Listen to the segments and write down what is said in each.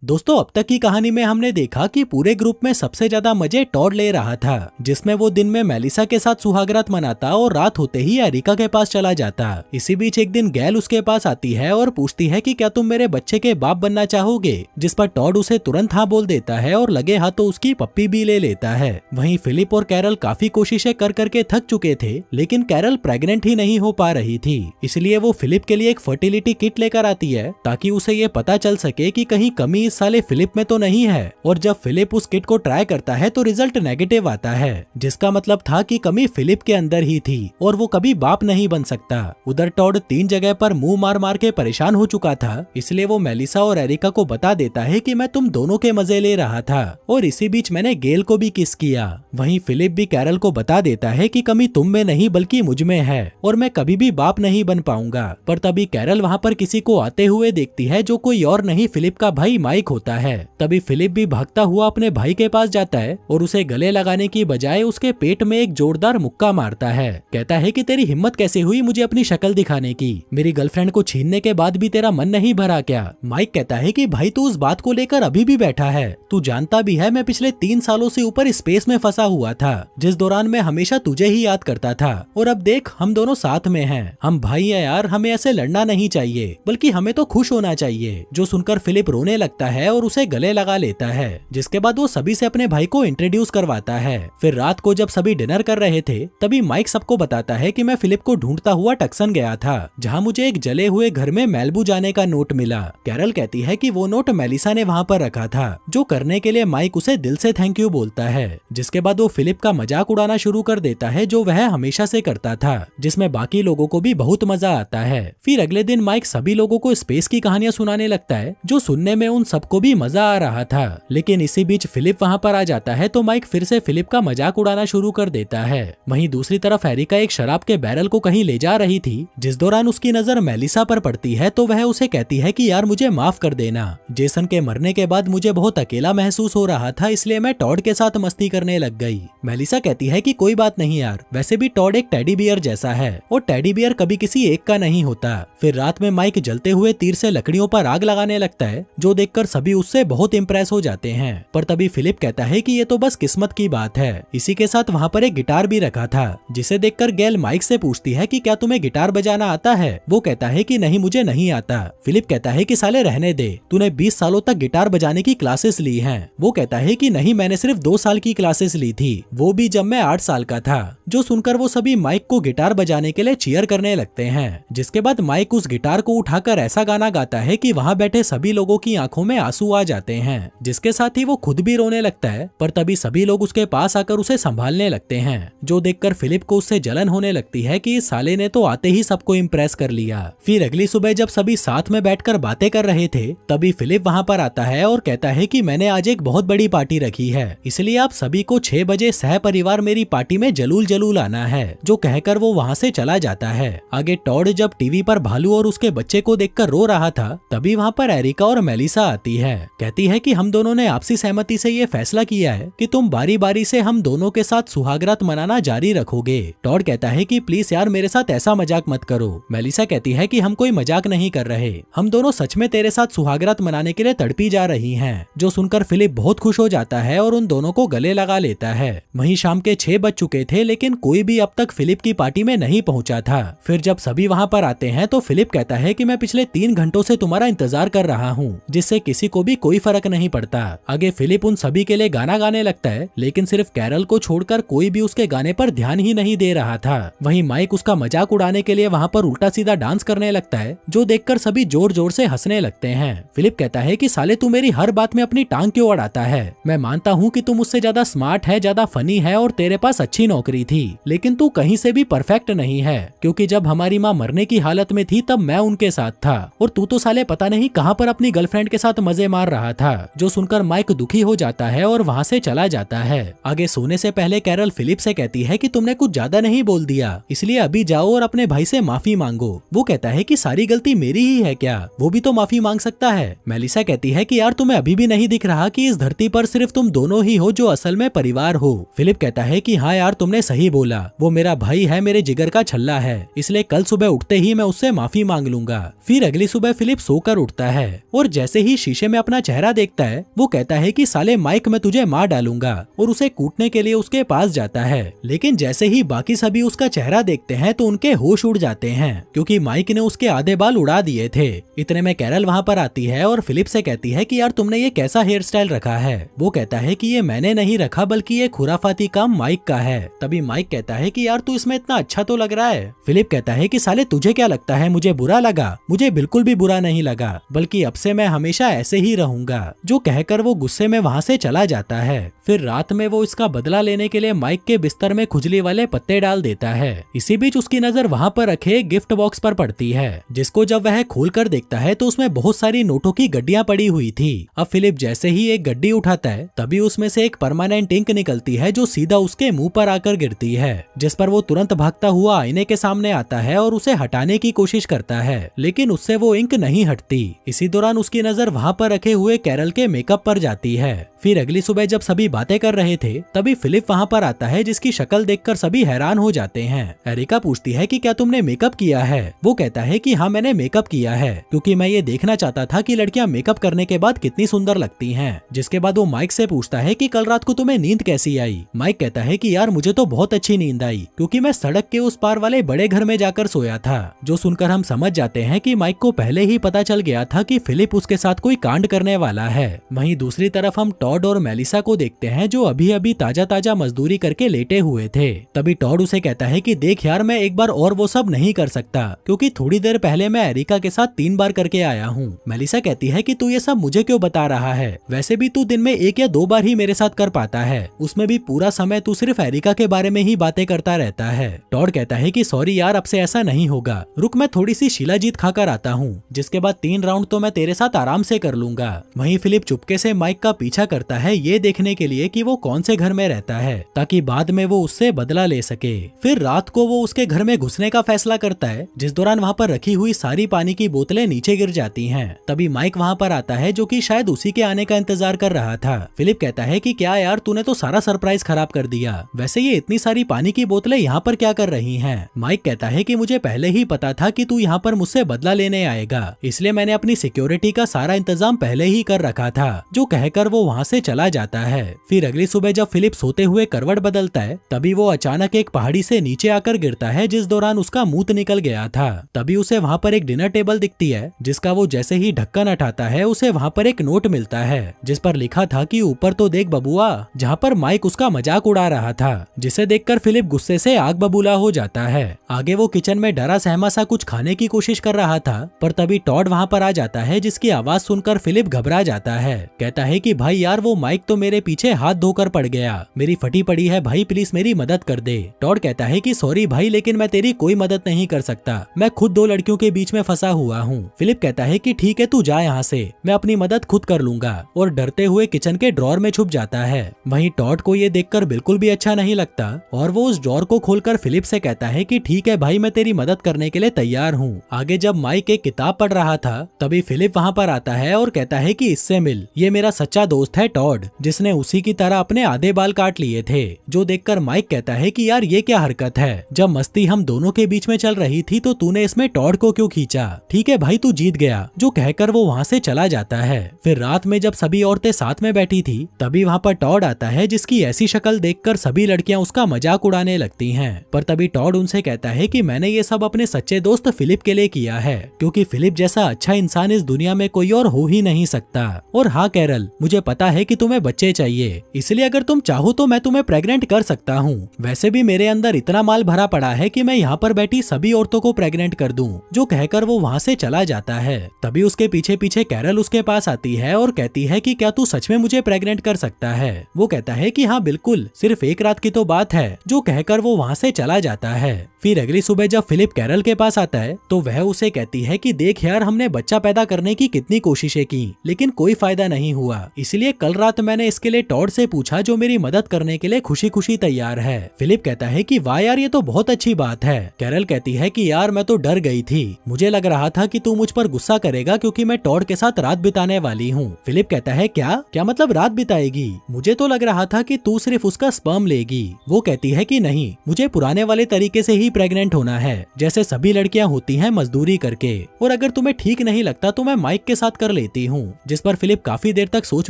दोस्तों, अब तक की कहानी में हमने देखा कि पूरे ग्रुप में सबसे ज्यादा मजे टॉड ले रहा था, जिसमें वो दिन में मेलिसा के साथ सुहागरात मनाता और रात होते ही एरिका के पास चला जाता। इसी बीच एक दिन गैल उसके पास आती है और पूछती है कि क्या तुम मेरे बच्चे के बाप बनना चाहोगे, जिस पर टॉड उसे तुरंत हाँ बोल देता है और लगे हाथों उसकी पप्पी भी ले लेता है। वहीं फिलिप और कैरल काफी कोशिशें कर करके थक चुके थे, लेकिन कैरल प्रेग्नेंट ही नहीं हो पा रही थी। इसलिए वो फिलिप के लिए एक फर्टिलिटी किट लेकर आती है ताकि उसे ये पता चल सके कि कहीं कमी इस साले फिलिप में तो नहीं है। और जब फिलिप उस किट को ट्राई करता है तो रिजल्ट नेगेटिव आता है, जिसका मतलब था कि कमी फिलिप के अंदर ही थी और वो कभी बाप नहीं बन सकता। उधर टॉड 3 जगह पर मुंह मार मार के परेशान हो चुका था, इसलिए वो मेलिसा और एरिका को बता देता है कि मैं तुम दोनों के मजे ले रहा था और इसी बीच मैंने गेल को भी किस किया। वहीं फिलिप भी कैरल को बता देता है कि कमी तुम में नहीं बल्कि मुझ में है और मैं कभी भी बाप नहीं बन पाऊंगा। पर तभी कैरल वहाँ पर किसी को आते हुए देखती है जो कोई और नहीं फिलिप का भाई माइक होता है। तभी फिलिप भी भागता हुआ अपने भाई के पास जाता है और उसे गले लगाने की बजाय उसके पेट में एक जोरदार मुक्का मारता है। कहता है कि तेरी हिम्मत कैसे हुई मुझे अपनी शक्ल दिखाने की, मेरी गर्लफ्रेंड को छीनने के बाद भी तेरा मन नहीं भरा क्या। माइक कहता है कि भाई तू उस बात को लेकर अभी भी बैठा है, तू जानता भी है मैं पिछले 3 सालों से ऊपर स्पेस में फंसा हुआ था, जिस दौरान मैं हमेशा तुझे ही याद करता था और अब देख हम दोनों साथ में हैं, हम भाई हैं यार, हमें ऐसे लड़ना नहीं चाहिए बल्कि हमें तो खुश होना चाहिए। जो सुनकर फिलिप रोने लगता है और उसे गले लगा लेता है, जिसके बाद वो सभी से अपने भाई को इंट्रोड्यूस करवाता है। फिर रात को जब सभी डिनर कर रहे थे तभी माइक सबको बताता है कि मैं फिलिप को ढूंढता हुआ टक्सन गया था, जहाँ मुझे एक जले हुए घर में मेलबू जाने का नोट मिला। कैरल कहती है कि वो नोट मेलिसा ने वहाँ पर रखा था, जो करने के लिए माइक उसे दिल से थैंक यू बोलता है। जिसके बाद वो फिलिप का मजाक उड़ाना शुरू कर देता है जो वह हमेशा से करता था, जिसमें बाकी लोगों को भी बहुत मजा आता है। फिर अगले दिन माइक सभी लोगों को स्पेस की कहानियां सुनाने लगता है, जो सुनने में उन सबको भी मजा आ रहा था। लेकिन इसी बीच फिलिप वहाँ पर आ जाता है तो माइक फिर से फिलिप का मजाक उड़ाना शुरू कर देता है। वहीं दूसरी तरफ एरिका एक शराब के बैरल को कहीं ले जा रही थी, जिस दौरान उसकी नजर मेलिसा पर पड़ती है तो वह उसे कहती है कि यार मुझे माफ कर देना, जेसन के मरने के बाद मुझे बहुत अकेला महसूस हो रहा था, इसलिए मैं टॉड के साथ मस्ती करने लग गई। मेलिसा कहती है कि कोई बात नहीं यार, वैसे भी टॉड एक टेडी बियर जैसा है और टेडी बियर कभी किसी एक का नहीं होता। फिर रात में माइक जलते हुए तीर से लकड़ियों पर आग लगाने लगता है, जो देखकर सभी उससे बहुत इम्प्रेस हो जाते हैं। पर तभी फिलिप कहता है कि ये तो बस किस्मत की बात है। इसी के साथ वहाँ पर एक गिटार भी रखा था, जिसे देखकर गैल माइक से पूछती है कि क्या तुम्हें गिटार बजाना आता है। वो कहता है कि नहीं मुझे नहीं आता। फिलिप कहता है कि साले रहने दे, तूने 20 सालों तक गिटार बजाने की क्लासेस ली हैं। वो कहता है कि नहीं मैंने सिर्फ 2 साल की क्लासेस ली थी, वो भी जब मैं 8 साल का था। जो सुनकर वो सभी माइक को गिटार बजाने के लिए चीयर करने लगते हैं। जिसके बाद माइक उस गिटार को उठाकर ऐसा गाना गाता है कि वहाँ बैठे सभी लोगों की आंखों में आंसू आ जाते हैं, जिसके साथ ही वो खुद भी रोने लगता है। पर तभी सभी लोग उसके पास आकर उसे संभालने लगते हैं, जो देखकर फिलिप को उससे जलन होने लगती है कि इस साले ने तो आते ही सबको इम्प्रेस कर लिया। फिर अगली सुबह जब सभी साथ में बैठकर बातें कर रहे थे तभी फिलिप वहाँ पर आता है और कहता है कि मैंने आज एक बहुत बड़ी पार्टी रखी है, इसलिए आप सभी को 6 बजे सह परिवार मेरी पार्टी में जलूल जलूल आना है। जो कहकर वो वहाँ से चला जाता है। आगे टॉड जब टीवी पर भालू और उसके बच्चे को देखकर रो रहा था तभी वहाँ पर एरिका और मेलिसा आती है। कहती है कि हम दोनों ने आपसी सहमति से ये फैसला किया है कि तुम बारी बारी से हम दोनों के साथ सुहागरात मनाना जारी रखोगे। टॉड कहता है कि प्लीज यार मेरे साथ ऐसा मजाक मत करो। मेलिसा कहती है कि हम कोई मजाक नहीं कर रहे, हम दोनों सच में तेरे साथ सुहागरात मनाने के लिए तड़पी जा रही हैं। जो सुनकर फिलिप बहुत खुश हो जाता है और उन दोनों को गले लगा लेता है। वहीं शाम के 6 बज चुके थे, लेकिन कोई भी अब तक फिलिप की पार्टी में नहीं पहुंचा था। फिर जब सभी वहाँ पर आते हैं तो फिलिप कहता है कि मैं पिछले 3 घंटों से तुम्हारा इंतजार कर रहा हूँ, जिससे किसी को भी कोई फर्क नहीं पड़ता। आगे फिलिप उन सभी के लिए गाना गाने लगता है, लेकिन सिर्फ कैरल को छोड़कर कोई भी उसके गाने पर ध्यान ही नहीं दे रहा था। वहीं माइक उसका मजाक उड़ाने के लिए वहाँ पर उल्टा सीधा डांस करने लगता है, जो देखकर सभी जोर जोर से हंसने लगते हैं। फिलिप कहता है कि साले तू मेरी हर बात में अपनी टांग क्यों अड़ाता है, मैं मानता हूँ कि तुम मुझसे ज्यादा स्मार्ट है, ज्यादा फनी है और तेरे पास अच्छी नौकरी थी, लेकिन तू कहीं से भी परफेक्ट नहीं है, क्योंकि जब हमारी माँ मरने की हालत में थी तब मैं उनके साथ था और तू तो साले पता नहीं कहाँ पर अपनी गर्लफ्रेंड के साथ मजे मार रहा था। जो सुनकर माइक दुखी हो जाता है और वहाँ से चला जाता है। आगे सोने से पहले कैरल फिलिप से कहती है कि तुमने कुछ ज्यादा नहीं बोल दिया, इसलिए अभी जाओ और अपने भाई से माफी मांगो। वो कहता है कि सारी गलती मेरी ही है क्या, वो भी तो माफी मांग सकता है। मेलिसा कहती है कि यार तुम्हें अभी भी नहीं दिख रहा कि इस धरती पर सिर्फ तुम दोनों ही हो जो असल में परिवार हो। फिलिप कहता है कि हाँ यार तुमने सही बोला, वो मेरा भाई है, मेरे जिगर का छल्ला है, इसलिए कल सुबह उठते ही मैं उससे माफी मांग लूंगा। फिर अगली सुबह फिलिप सोकर उठता है और जैसे ही शीशे में अपना चेहरा देखता है वो कहता है कि साले माइक मैं तुझे मार डालूंगा और उसे कूटने के लिए उसके पास जाता है। लेकिन जैसे ही बाकी सभी उसका चेहरा देखते हैं तो उनके होश उड़ जाते हैं क्योंकि माइक ने उसके आधे बाल उड़ा दिए थे। इतने में कैरल वहाँ पर आती है और फिलिप से कहती है कि यार तुमने ये कैसा हेयर स्टाइल रखा है। वो कहता है कि ये मैंने नहीं रखा बल्कि ये खुराफाती काम माइक का है। तभी माइक कहता है कि यार तू इसमें इतना अच्छा तो लग रहा है। फिलिप कहता है कि साले तुझे क्या लगता है मुझे बुरा लगा? मुझे बिल्कुल भी बुरा नहीं लगा, बल्कि अब से मैं हमेशा ऐसे ही रहूंगा। जो कहकर वो गुस्से में वहाँ से चला जाता है। फिर रात में वो इसका बदला लेने के लिए माइक के बिस्तर में खुजली वाले पत्ते डाल देता है। इसी बीच उसकी नजर वहाँ पर रखे गिफ्ट बॉक्स पर पड़ती है, जिसको जब वह खोलकर देखता है तो उसमें बहुत सारी नोटों की गड्डियां पड़ी हुई थी। अब फिलिप जैसे ही एक गड्डी उठाता है तभी उसमें से एक परमानेंट इंक निकलती है जो सीधा उसके मुंह पर आकर गिरती है, जिस पर वो तुरंत भागता हुआ आईने के सामने आता है और उसे हटाने की कोशिश करता है, लेकिन उससे वो इंक नहीं हटती। इसी दौरान उसकी नजर वहाँ पर रखे हुए कैरल के मेकअप पर जाती है। फिर अगली सुबह जब सभी बातें कर रहे थे तभी फिलिप वहाँ पर आता है, जिसकी शक्ल देखकर सभी हैरान हो जाते हैं। एरिका पूछती है कि क्या तुमने मेकअप किया है? वो कहता है कि हाँ मैंने मेकअप किया है क्योंकि मैं ये देखना चाहता था कि लड़कियां मेकअप करने के बाद कितनी सुंदर लगती हैं। जिसके बाद वो माइक से पूछता है कि कल रात को तुम्हें नींद कैसी आई? माइक कहता है कि यार मुझे तो बहुत अच्छी नींद आई क्योंकि मैं सड़क के उस पार वाले बड़े घर में जाकर सोया था। जो सुनकर हम समझ जाते हैं कि माइक को पहले ही पता चल गया था कि फिलिप उसके साथ कोई कांड करने वाला है। वहीं दूसरी तरफ हम टॉड और मेलिसा को देखते हैं जो अभी अभी ताजा ताजा मजदूरी करके लेटे हुए थे। तभी टॉड उसे कहता है कि देख यार मैं एक बार और वो सब नहीं कर सकता क्योंकि थोड़ी देर पहले मैं एरिका के साथ 3 बार करके आया हूँ। मेलिसा कहती है कि तू ये सब मुझे क्यों बता रहा है? वैसे भी तू दिन में 1 या 2 बार ही मेरे साथ कर पाता है, उसमें भी पूरा समय तू सिर्फ एरिका के बारे में ही बातें करता रहता है। टॉड कहता है कि सॉरी यार अब से ऐसा नहीं होगा, रुक मैं थोड़ी सी शिलाजीत खाकर आता हूँ, जिसके बाद 3 राउंड तो मैं तेरे साथ आराम से कर लूंगा। वहीं फिलिप चुपके से माइक का पीछा करता है ये देखने के लिए कि वो कौन से घर में रहता है ताकि बाद में वो उससे बदला ले सके। फिर रात को वो उसके घर में घुसने का फैसला करता है, जिस दौरान वहाँ पर रखी हुई सारी पानी की बोतलें नीचे गिर जाती हैं। तभी माइक वहाँ पर आता है जो कि शायद उसी के आने का इंतजार कर रहा था। फिलिप कहता है कि क्या यार तूने तो सारा सरप्राइज खराब कर दिया, वैसे ये इतनी सारी पानी की बोतलें यहाँ पर क्या कर रही हैं? माइक कहता है कि मुझे पहले ही पता था कि तू यहाँ पर मुझसे बदला लेने आएगा, इसलिए मैंने अपनी सिक्योरिटी का सारा इंतजाम पहले ही कर रखा था। जो कहकर वो वहाँ से चला जाता है। फिर अगली सुबह जब फिलिप सोते हुए करवट बदलता है तभी वो अचानक एक पहाड़ी से नीचे आकर गिरता है, जिस दौरान उसका मुंह निकल गया था। तभी उसे वहाँ पर एक डिनर टेबल दिखती है, जिसका वो जैसे ही ढक्कन हटाता है उसे वहाँ पर एक नोट मिलता है जिस पर लिखा था कि ऊपर तो देख बबुआ, जहाँ पर माइक उसका मजाक उड़ा रहा था, जिसे देखकर फिलिप गुस्से से आग बबूला हो जाता है। आगे वो किचन में डरा सहमा सा कुछ खाने की कोशिश कर रहा था, पर तभी टॉड वहाँ पर आ जाता है, जिसकी आवाज सुनकर फिलिप घबरा जाता है। कहता है कि भाई यार वो माइक तो मेरे पीछे हाथ धोकर पड़ गया, मेरी फटी पड़ी है भाई, प्लीज मेरी मदद कर दे। टॉड कहता है कि सॉरी भाई लेकिन मैं तेरी कोई मदद नहीं कर सकता, मैं खुद 2 लड़कियों के बीच में फंसा हुआ हूँ। फिलिप कहता है कि ठीक है तू जा यहाँ से, मैं अपनी मदद खुद कर लूंगा, और डरते हुए किचन के ड्रॉर में छुप जाता है। वहीं टॉड को ये देखकर बिल्कुल भी अच्छा नहीं लगता और वो उस ड्रॉर को खोलकर फिलिप से कहता है कि ठीक है भाई मैं तेरी मदद करने के लिए तैयार हूँ। आगे जब माइक एक किताब पढ़ रहा था तभी फिलिप वहाँ पर आता है और कहता है कि इससे मिल, ये मेरा सच्चा दोस्त है टॉड, जिसने उसी की तरह अपने आधे बाल काट लिए थे। जो देखकर माइक कहता है कि यार ये क्या हरकत है, जब मस्ती हम दोनों के बीच में चल रही थी तो तूने इसमें टॉड को क्यों खींचा? ठीक है भाई तू जीत गया। जो कहकर वो वहाँ से चला जाता है। फिर रात में जब सभी औरतें साथ में बैठी थी तभी वहाँ पर टॉड आता है, जिसकी ऐसी शक्ल देखकर सभी लड़कियां उसका मजाक उड़ाने लगती हैं। पर तभी टॉड उनसे कहता है कि मैंने ये सब अपने सच्चे दोस्त फिलिप के लिए किया है, क्योंकि फिलिप जैसा अच्छा इंसान इस दुनिया में कोई और हो ही नहीं सकता। और हाँ कैरल, मुझे पता है कि तुम्हें बच्चे चाहिए, इसलिए अगर तुम चाहो तो मैं तुम्हें प्रेग्नेंट कर सकता हूँ। वैसे भी मेरे अंदर इतना माल भरा पड़ा है कि मैं यहाँ पर बैठी सभी औरतों को प्रेग्नेंट कर दूं। जो कहकर वो वहाँ से चला जाता है। तभी उसके पीछे पीछे कैरल उसके पास आती है और कहती है कि क्या तू सच में मुझे प्रेग्नेंट कर सकता है? वो कहता है कि हाँ बिल्कुल, सिर्फ 1 रात की तो बात है। जो कहकर वो वहाँ से चला जाता है। फिर अगली सुबह जब फिलिप कैरल के पास आता है तो वह उसे कहती है कि देख यार हमने बच्चा पैदा करने की कितनी कोशिशें की लेकिन कोई फायदा नहीं हुआ, इसलिए कल रात मैंने इसके लिए टॉड से पूछा जो मेरी मदद करने के लिए खुशी खुशी तैयार है। फिलिप कहता है कि वाह यार ये तो बहुत अच्छी बात है। कैरल कहती है कि यार मैं तो डर गई थी, मुझे लग रहा था कि तू मुझ पर गुस्सा करेगा क्योंकि मैं टॉड के साथ रात बिताने वाली हूँ। फिलिप कहता है क्या मतलब रात बिताएगी? मुझे तो लग रहा था कि तू सिर्फ उसका स्पर्म लेगी। वो कहती है कि नहीं, मुझे पुराने वाले तरीके से ही प्रेग्नेंट होना है, जैसे सभी लड़कियां होती हैं मजदूरी करके, और अगर तुम्हें ठीक नहीं लगता तो मैं माइक के साथ कर लेती हूँ। जिस पर फिलिप काफी देर तक सोच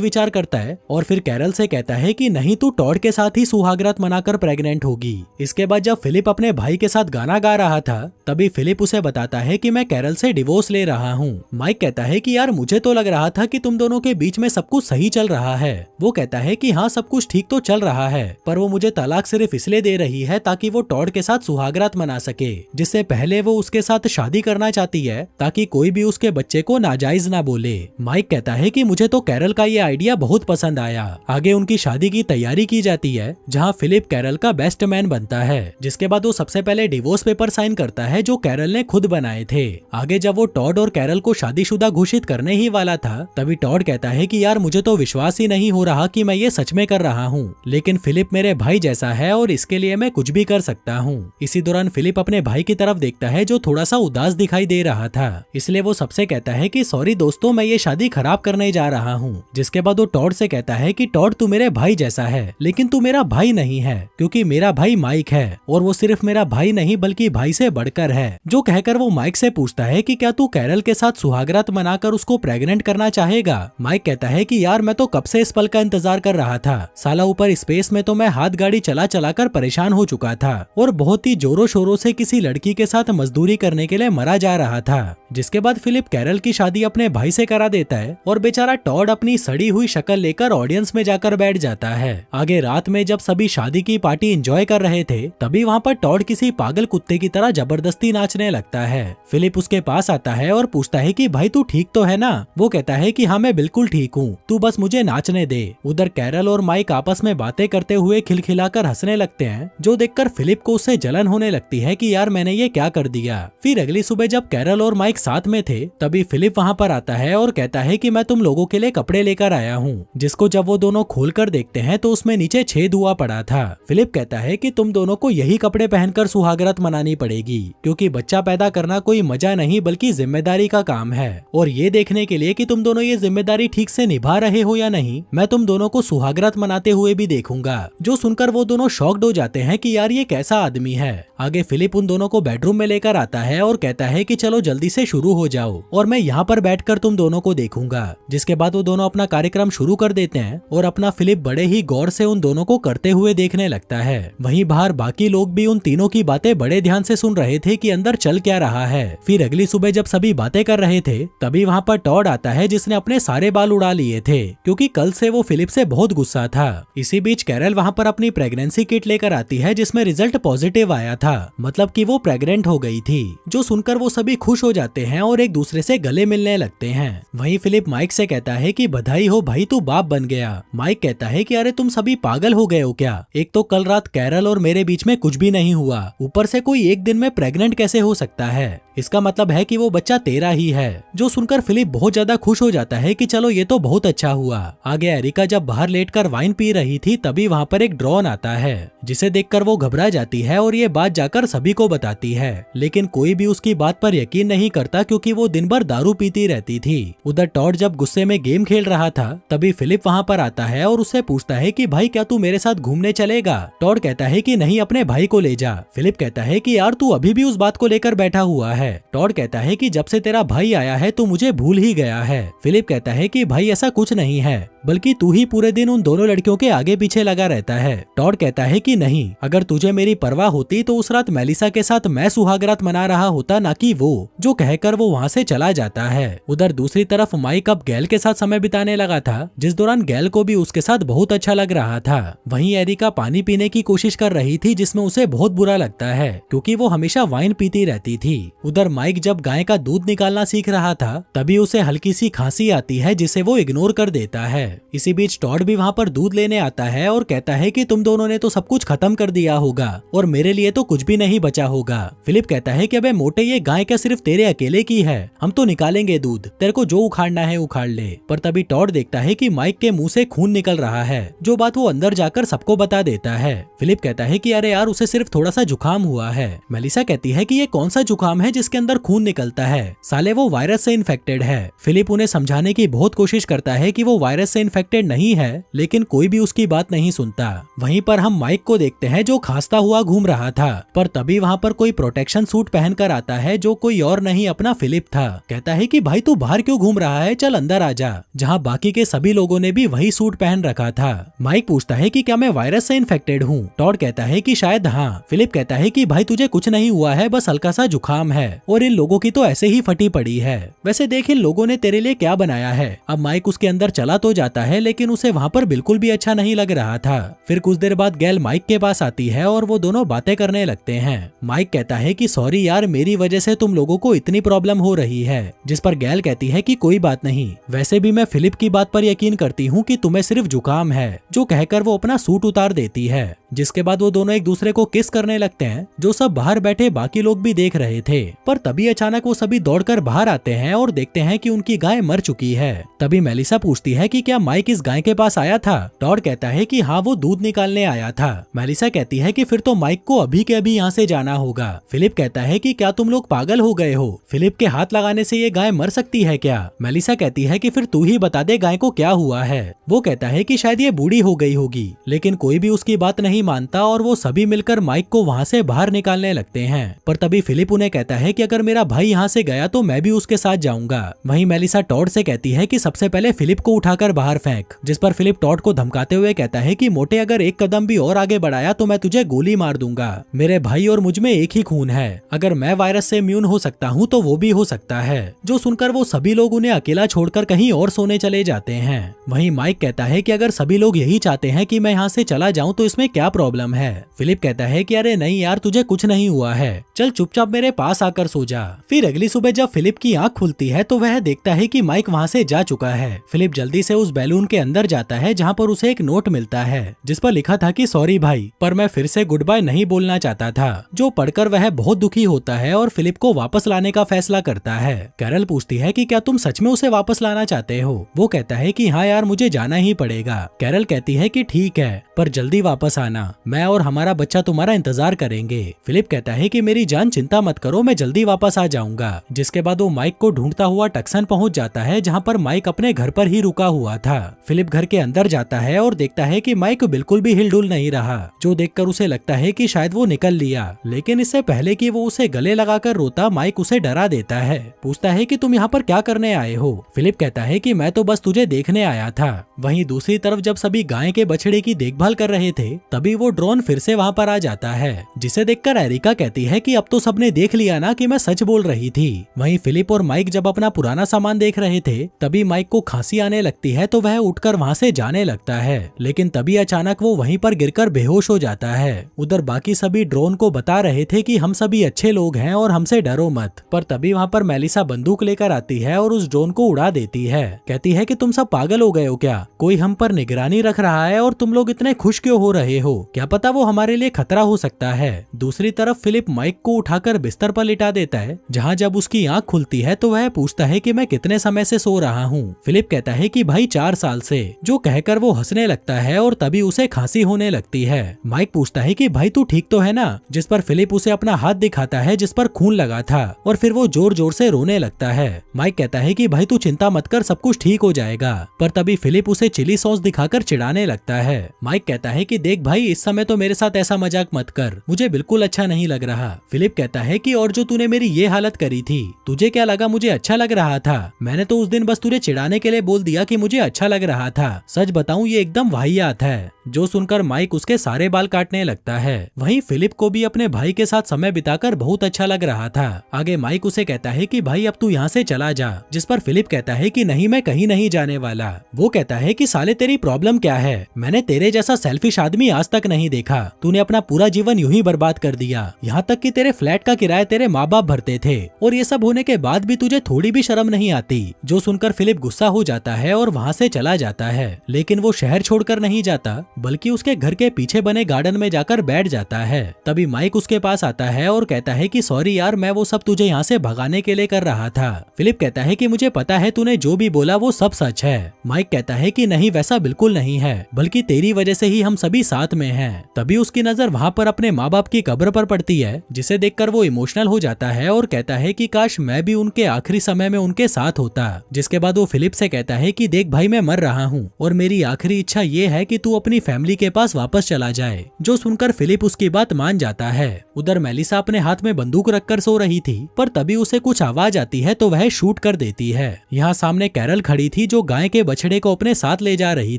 विचार करता है और फिर कैरल से कहता है कि नहीं, तू टॉड के साथ ही सुहागरात मनाकर प्रेग्नेंट होगी। इसके बाद जब फिलिप अपने भाई के साथ गाना गा रहा था तभी फिलिप उसे बताता है कि मैं कैरल से डिवोर्स ले रहा हूँ। माइक कहता है कि यार मुझे तो लग रहा था कि तुम दोनों के बीच में सब कुछ सही चल रहा है। वो कहता है कि हाँ, सब कुछ ठीक तो चल रहा है, पर वो मुझे तलाक सिर्फ इसलिए दे रही है ताकि वो टॉड के साथ सुहागरात मना सके, जिससे पहले वो उसके साथ शादी करना चाहती है ताकि कोई भी उसके बच्चे को नाजायज ना बोले। माइक कहता है कि मुझे तो कैरल का ये आइडिया बहुत पसंद आया। आगे उनकी शादी की तैयारी की जाती है जहाँ फिलिप कैरल का बेस्ट मैन बनता है। जिसके बाद वो सबसे पहले डिवोर्स पेपर साइन करता है जो कैरल ने खुद बनाए थे। आगे जब वो टॉड और कैरल को शादीशुदा घोषित करने ही वाला था तभी टॉड कहता है कि यार मुझे तो विश्वास ही नहीं हो रहा कि मैं ये सच में कर रहा हूँ, लेकिन फिलिप मेरे भाई जैसा है और इसके लिए मैं कुछ भी कर सकता हूँ। इसी दौरान फिलिप अपने भाई की तरफ देखता है जो थोड़ा सा उदास दिखाई दे रहा था, इसलिए वो सबसे कहता है कि सॉरी दोस्तों, मैं ये शादी खराब करने जा रहा हूँ। जिसके बाद वो टॉड से कहता है कि टॉड तू मेरे भाई जैसा है, लेकिन तू मेरा भाई नहीं है क्योंकि मेरा भाई माइक है और वो सिर्फ मेरा भाई नहीं बल्कि भाई से बढ़कर है। जो कहकर वो माइक से पूछता है कि क्या तू कैरल के साथ सुहागरात मनाकर उसको प्रेग्नेंट करना चाहेगा। माइक कहता है कि यार मैं तो कब से इस पल का इंतजार कर रहा था, साला ऊपर स्पेस में तो मैं हाथ गाड़ी चला चला कर परेशान हो चुका था और बहुत ही जोरों शोरों से किसी लड़की के साथ मजदूरी करने के लिए मरा जा रहा था। जिसके बाद फिलिप कैरल की शादी अपने भाई से करा देता है और बेचारा टॉड अपनी सड़ी हुई शक्ल लेकर ऑडियंस में जाकर बैठ जाता है। आगे रात में जब सभी शादी की पार्टी एंजॉय कर रहे थे तभी वहाँ पर टॉड किसी पागल कुत्ते की तरह जबरदस्ती नाचने लगता है। फिलिप उसके पास आता है और पूछता है कि भाई तू ठीक तो है ना। वो कहता है कि हाँ मैं बिल्कुल ठीक हूँ, तू बस मुझे नाचने दे। उधर कैरल और माइक आपस में बातें करते हुए खिलखिलाकर हंसने लगते हैं, जो देखकर फिलिप को उससे जलन होने लगती है कि यार मैंने ये क्या कर दिया। फिर अगली सुबह जब कैरल और माइक साथ में थे तभी फिलिप वहाँ पर आता है और कहता है कि मैं तुम लोगों के लिए कपड़े लेकर आया हूँ, जिसको जब वो दोनों खोलकर देखते हैं तो उसमें नीचे छेद हुआ पड़ा था। फिलिप कहता है कि तुम दोनों को यही कपड़े पहनकर सुहागरात मनानी पड़ेगी क्योंकि बच्चा पैदा करना कोई मजा नहीं बल्कि जिम्मेदारी का काम है, और ये देखने के लिए कि तुम दोनों ये जिम्मेदारी ठीक से निभा रहे हो या नहीं, मैं तुम दोनों को सुहागरात मनाते हुए भी देखूंगा। जो सुनकर वो दोनों शॉक्ड हो जाते हैं कि यार ये कैसा आदमी है। आगे फिलिप उन दोनों को बेडरूम में लेकर आता है और कहता है कि चलो जल्दी से शुरू हो जाओ और मैं यहाँ पर बैठकर तुम दोनों को देखूंगा। जिसके बाद वो दोनों अपना कार्यक्रम शुरू कर देते हैं और अपना फिलिप बड़े ही गौर से उन दोनों को करते हुए देखने लगता है। वहीं बाहर बाकी लोग भी उन तीनों की बातें बड़े ध्यान से सुन रहे थे कि अंदर चल क्या रहा है। फिर अगली सुबह जब सभी बातें कर रहे थे तभी वहाँ पर टॉड आता है जिसने अपने सारे बाल उड़ा लिए थे क्योंकि कल से वो फिलिप से बहुत गुस्सा था। इसी बीच कैरल वहाँ पर अपनी प्रेगनेंसी किट लेकर आती है जिसमें रिजल्ट पॉजिटिव आया था, मतलब कि वो प्रेग्नेंट हो गई थी। जो सुनकर वो सभी खुश हो जाते हैं और एक दूसरे से गले मिलने लगते हैं। वहीं फिलिप माइक से कहता है कि बधाई हो भाई, तू बाप बन गया। माइक कहता है कि अरे तुम सभी पागल हो गए हो क्या, एक तो कल रात कैरल और मेरे बीच में कुछ भी नहीं हुआ, ऊपर से कोई एक दिन में प्रेग्नेंट कैसे हो सकता है, इसका मतलब है कि वो बच्चा तेरा ही है। जो सुनकर फिलिप बहुत ज्यादा खुश हो जाता है कि चलो ये तो बहुत अच्छा हुआ। आगे एरिका जब बाहर लेटकर वाइन पी रही थी तभी वहाँ पर एक ड्रोन आता है जिसे देखकर वो घबरा जाती है और ये बात जाकर सभी को बताती है, लेकिन कोई भी उसकी बात पर यकीन नहीं करता क्योंकि वो दिन भर दारू पीती रहती थी। उधर टॉड जब गुस्से में गेम खेल रहा था तभी फिलिप वहाँ पर आता है और उससे पूछता है कि भाई क्या तू मेरे साथ घूमने चलेगा। टॉड कहता है कि नहीं, अपने भाई को ले जा। फिलिप कहता है कि यार तू अभी भी उस बात को लेकर बैठा हुआ है। टॉड कहता है कि जब से तेरा भाई आया है तो मुझे भूल ही गया है। फिलिप कहता है कि भाई ऐसा कुछ नहीं है, बल्कि तू ही पूरे दिन उन दोनों लड़कियों के आगे पीछे लगा रहता है। टॉड कहता है कि नहीं, अगर तुझे मेरी परवाह होती तो उस रात मेलिसा के साथ मैं सुहागरात मना रहा होता, ना कि वो। जो कहकर वो वहाँ से चला जाता है। उधर दूसरी तरफ माइक अब गैल के साथ समय बिताने लगा था, जिस दौरान गैल को भी उसके साथ बहुत अच्छा लग रहा था। वहीं एरिका पानी पीने की कोशिश कर रही थी जिसमें उसे बहुत बुरा लगता है क्योंकि वो हमेशा वाइन पीती रहती थी। उधर माइक जब गाय का दूध निकालना सीख रहा था तभी उसे हल्की सी खांसी आती है जिसे वो इग्नोर कर देता है। इसी बीच टॉड भी वहाँ पर दूध लेने आता है और कहता है कि तुम दोनों ने तो सब कुछ खत्म कर दिया होगा और मेरे लिए तो कुछ भी नहीं बचा होगा। फिलिप कहता है कि अबे मोटे, ये गाय क्या सिर्फ तेरे अकेले की है, हम तो निकालेंगे दूध, तेरे को जो उखाड़ना है उखाड़ ले। पर तभी टॉड देखता है कि माइक के मुंह से खून निकल रहा है, जो बात वो अंदर जाकर सबको बता देता है। फिलिप कहता है कि अरे यार उसे सिर्फ थोड़ा सा जुकाम हुआ है। मेलिसा कहती है कि ये कौन सा जुकाम है जिसके अंदर खून निकलता है, साले वो वायरस से इन्फेक्टेड है। फिलिप उन्हें समझाने की बहुत कोशिश करता है कि वो वायरस से इन्फेक्टेड नहीं है, लेकिन कोई भी उसकी बात नहीं सुनता। वहीं पर हम माइक को देखते हैं जो खांसता हुआ घूम रहा था, पर तभी वहाँ पर कोई प्रोटेक्शन सूट पहनकर आता है जो कोई और नहीं अपना फिलिप था। कहता है कि भाई तू बाहर क्यों घूम रहा है, चल अंदर आ जा। जहाँ बाकी के सभी लोगों ने भी वही सूट पहन रखा था। माइक पूछता है कि क्या मैं वायरस से इन्फेक्टेड हूँ। टॉड कहता है कि शायद हाँ। फिलिप कहता है कि भाई तुझे कुछ नहीं हुआ है, बस हल्का सा जुकाम है और इन लोगों की तो ऐसे ही फटी पड़ी है। वैसे देख इन लोगों ने तेरे लिए क्या बनाया है। अब माइक उसके अंदर चला तो जाता है, लेकिन उसे वहाँ पर बिल्कुल भी अच्छा नहीं लग रहा था। फिर कुछ देर बाद गैल माइक के पास आती है और वो दोनों बातें करने लगते हैं। माइक कहता है कि सॉरी यार, मेरी वजह से तुम लोगों को इतनी प्रॉब्लम हो रही है। जिस पर गैल कहती है कि कोई बात नहीं, वैसे भी मैं फिलिप की बात पर यकीन करती हूँ कि तुम्हें सिर्फ जुकाम है। जो कहकर वो अपना सूट उतार देती है, जिसके बाद वो दोनों एक दूसरे को किस करने लगते हैं, जो सब बाहर बैठे बाकी लोग भी देख रहे थे। पर तभी अचानक वो सभी दौड़कर बाहर आते हैं और देखते हैं कि उनकी गाय मर चुकी है। तभी मेलिसा पूछती है कि क्या माइक इस गाय के पास आया था। टॉड कहता है कि हाँ, वो दूध निकालने आया था। मेलिसा कहती है कि फिर तो माइक को अभी के अभी यहाँ से जाना होगा। फिलिप कहता है कि क्या तुम लोग पागल हो गए हो, फिलिप के हाथ लगाने से ये गाय मर सकती है क्या। मेलिसा कहती है कि फिर तू ही बता दे गाय को क्या हुआ है। वो कहता है कि शायद ये बूढ़ी हो गई होगी, लेकिन कोई भी उसकी बात नहीं मानता और वो सभी मिलकर माइक को वहाँ से बाहर निकालने लगते हैं। पर तभी फिलिप उन्हें कहता है कि अगर मेरा भाई यहाँ से गया तो मैं भी उसके साथ जाऊंगा। वहीं मेलिसा टॉड से कहती है कि सबसे पहले फिलिप को उठाकर बाहर फेंक। जिस पर फिलिप टॉड को धमकाते हुए कहता है कि मोटे, अगर एक कदम भी और आगे बढ़ाया तो मैं तुझे गोली मार दूंगा। मेरे भाई और मुझ में एक ही खून है, अगर मैं वायरस से इम्यून हो सकता हूँ तो वो भी हो सकता है। जो सुनकर वो सभी लोग उन्हें अकेला छोड़कर कहीं और सोने चले जाते हैं। वहीं माइक कहता है कि अगर सभी लोग यही चाहते हैं कि मैं यहाँ से चला जाऊँ तो इसमें क्या प्रॉब्लम है। फिलिप कहता है कि अरे नहीं यार, तुझे कुछ नहीं हुआ है, चल चुपचाप मेरे पास आकर सो जा। फिर अगली सुबह जब फिलिप की आंख खुलती है तो वह देखता है कि माइक वहाँ से जा चुका है। फिलिप जल्दी से उस बैलून के अंदर जाता है जहाँ पर उसे एक नोट मिलता है जिस पर लिखा था कि सॉरी भाई, पर मैं फिर से गुड बाय नहीं बोलना चाहता था। जो पढ़कर वह बहुत दुखी होता है और फिलिप को वापस लाने का फैसला करता है। कैरल पूछती है कि क्या तुम सच में उसे वापस लाना चाहते हो। वो कहता है कि हाँ यार, मुझे जाना ही पड़ेगा। कैरल कहती है कि ठीक है, पर जल्दी वापस आना, मैं और हमारा बच्चा तुम्हारा इंतजार करेंगे। फिलिप कहता है कि मेरी जान चिंता मत करो, मैं जल्दी वापस आ जाऊंगा। जिसके बाद वो माइक को ढूंढता हुआ टक्सन पहुंच जाता है जहां पर माइक अपने घर पर ही रुका हुआ था। फिलिप घर के अंदर जाता है और देखता है कि माइक बिल्कुल भी हिलडुल नहीं रहा, जो देखकर उसे लगता है कि शायद वो निकल लिया। लेकिन इससे पहले कि वो उसे गले लगाकर रोता, माइक उसे डरा देता है। पूछता है कि तुम यहाँ पर क्या करने आए हो। फिलिप कहता है कि मैं तो बस तुझे देखने आया था। वहीं दूसरी तरफ जब सभी गाय के बछड़े की देखभाल कर रहे थे तभी वो ड्रोन फिर से वहाँ पर आ जाता है, जिसे देखकर एरिका कहती है कि अब तो सबने देख लिया ना कि मैं सच बोल रही थी। वहीं फिलिप और माइक जब अपना पुराना सामान देख रहे थे तभी माइक को खांसी आने लगती है तो वह उठकर वहाँ से जाने लगता है, लेकिन तभी अचानक वो वहीं पर गिरकर बेहोश हो जाता है। उधर बाकी सभी ड्रोन को बता रहे थे कि हम सभी अच्छे लोग हैं और हमसे डरो मत, पर तभी वहाँ पर मेलिसा बंदूक लेकर आती है और उस ड्रोन को उड़ा देती है। कहती है कि तुम सब पागल हो गए हो क्या, कोई हम पर निगरानी रख रहा है और तुम लोग इतने खुश क्यों हो रहे हो, क्या पता वो हमारे लिए खतरा हो सकता है। दूसरी तरफ फिलिप माइक को उठाकर बिस्तर पर लिटा देता है, जहाँ जब उसकी आंख खुलती है तो वह पूछता है कि मैं कितने समय से सो रहा हूँ। फिलिप कहता है कि भाई 4 साल से, जो कहकर वो हंसने लगता है और तभी उसे खांसी होने लगती है। माइक पूछता है कि भाई तू ठीक तो है ना, जिस पर फिलिप उसे अपना हाथ दिखाता है जिस पर खून लगा था और फिर वो जोर जोर से रोने लगता है। माइक कहता है कि भाई तू चिंता मत कर, सब कुछ ठीक हो जाएगा, पर तभी फिलिप उसे चिली सॉस दिखाकर चिढ़ाने लगता है। माइक कहता है कि देख भाई, इस समय तो मेरे साथ ऐसा मजाक मत कर, मुझे बिल्कुल अच्छा नहीं लग रहा। फिलिप कहता है कि और जो तूने मेरी ये हालत करी थी, तुझे क्या लगा मुझे अच्छा लग रहा था? मैंने तो उस दिन बस तुझे चिढ़ाने के लिए बोल दिया कि मुझे अच्छा लग रहा था, सच बताऊं ये एकदम वाहियात है। जो सुनकर माइक उसके सारे बाल काटने लगता है। वहीं फिलिप को भी अपने भाई के साथ समय बिताकर बहुत अच्छा लग रहा था। आगे माइक उसे कहता है कि भाई अब तू यहाँ से चला जा, जिस पर फिलिप कहता है कि नहीं, मैं कहीं नहीं जाने वाला। वो कहता है कि साले तेरी प्रॉब्लम क्या है, मैंने तेरे जैसा सेल्फिश आदमी आज तक नहीं देखा, तूने अपना पूरा जीवन यूं ही बर्बाद कर दिया, यहाँ तक कि तेरे फ्लैट का किराया तेरे माँ बाप भरते थे और ये सब होने के बाद भी तुझे थोड़ी भी शर्म नहीं आती। जो सुनकर फिलिप गुस्सा हो जाता है और वहाँ से चला जाता है, लेकिन वो शहर छोड़कर नहीं जाता बल्कि उसके घर के पीछे बने गार्डन में जाकर बैठ जाता है। तभी माइक उसके पास आता है और कहता है कि सॉरी यार, मैं वो सब तुझे यहाँ से भगाने के लिए कर रहा था। फिलिप कहता है कि मुझे पता है तूने जो भी बोला वो सब सच है। माइक कहता है कि नहीं, वैसा बिल्कुल नहीं है, बल्कि तेरी वजह से ही हम सभी साथ में हैं। तभी उसकी नजर वहाँ पर अपने माँ बाप की कब्र पर पड़ती है, जिसे देखकर वो इमोशनल हो जाता है और कहता है कि काश मैं भी उनके आखिरी समय में उनके साथ होता। जिसके बाद वो फिलिप से कहता है कि देख भाई, में मर रहा हूँ और मेरी आखिरी इच्छा ये है कि तू अपनी फैमिली के पास वापस चला जाए। जो सुनकर फिलिप उसकी बात मान जाता है। उधर मेलिसा अपने हाथ में बंदूक रखकर सो रही थी, पर तभी उसे कुछ आवाज आती है तो वह शूट कर देती है। यहाँ सामने कैरल खड़ी थी जो गाय के बछड़े को अपने साथ ले जा रही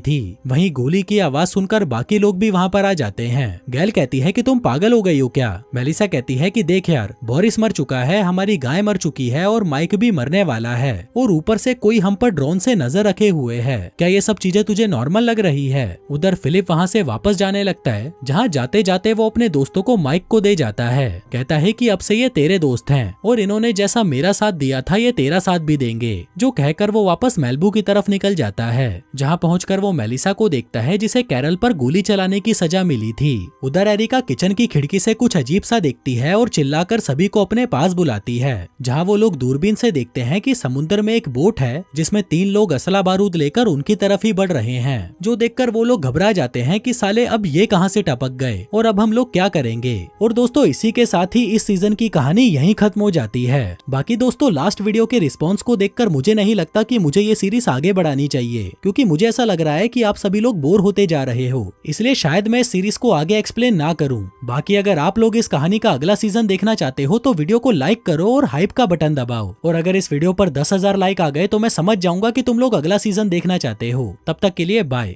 थी। वहीं गोली की आवाज सुनकर बाकी लोग भी वहाँ पर आ जाते हैं। गैल कहती है कि तुम पागल हो गई हो क्या? मेलिसा कहती है कि देख यार, बोरिस मर चुका है, हमारी गाय मर चुकी है और माइक भी मरने वाला है, और ऊपर से कोई हम पर ड्रोन से नजर रखे हुए है। क्या ये सब चीजें तुझे नॉर्मल लग रही है? उधर फिलिप वहाँ से वापस जाने लगता है, जहाँ जाते जाते वो अपने दोस्तों को माइक को दे जाता है। कहता है कि अब से ये तेरे दोस्त हैं और इन्होंने जैसा मेरा साथ दिया था ये तेरा साथ भी देंगे। जो कहकर वो वापस मेल्बू की तरफ निकल जाता है, जहाँ पहुंचकर वो मेलिसा को देखता है जिसे कैरल पर गोली चलाने की सजा मिली थी। उधर एरिका किचन की खिड़की से कुछ अजीब सा देखती है और चिल्लाकर सभी को अपने पास बुलाती है, जहाँ वो लोग दूरबीन से देखते हैं कि समुद्र में एक बोट है जिसमें 3 लोग असला बारूद लेकर उनकी तरफ ही बढ़ रहे हैं। जो देखकर वो लोग घबरा जाते हैं कि साले अब ये कहां से टपक गए और अब हम लोग क्या करेंगे। और दोस्तों इसी के साथ ही इस सीजन की कहानी यहीं खत्म हो जाती है। बाकी दोस्तों लास्ट वीडियो के रिस्पॉन्स को देखकर मुझे नहीं लगता कि मुझे ये सीरीज आगे बढ़ानी चाहिए, क्योंकि मुझे ऐसा लग रहा है कि आप सभी लोग बोर होते जा रहे हो, इसलिए शायद मैं इस सीरीज को आगे एक्सप्लेन ना करूं। बाकी अगर आप लोग इस कहानी का अगला सीजन देखना चाहते हो तो वीडियो को लाइक करो और हाइप का बटन दबाओ, और अगर इस वीडियो पर 10,000 लाइक आ गए तो मैं समझ जाऊंगा कि तुम लोग अगला सीजन देखना चाहते हो। तब तक के लिए बाय।